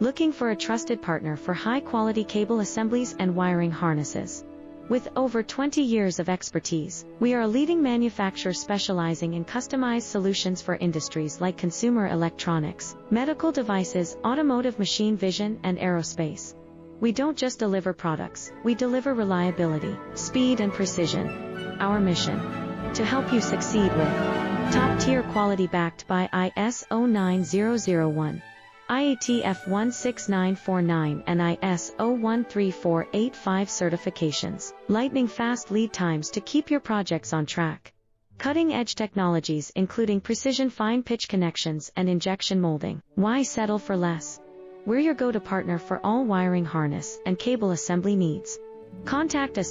Looking for a trusted partner for high-quality cable assemblies and wiring harnesses? With over 20 years of expertise, we are a leading manufacturer specializing in customized solutions for industries like consumer electronics, medical devices, automotive machine vision, and aerospace. We don't just deliver products, we deliver reliability, speed, and precision. Our mission: to help you succeed with top-tier quality backed by ISO 9001, IATF 16949 and ISO 13485 certifications, lightning-fast lead times to keep your projects on track. Cutting-edge technologies including precision fine-pitch connections and injection molding. Why settle for less? We're your go-to partner for all wiring harness and cable assembly needs. Contact us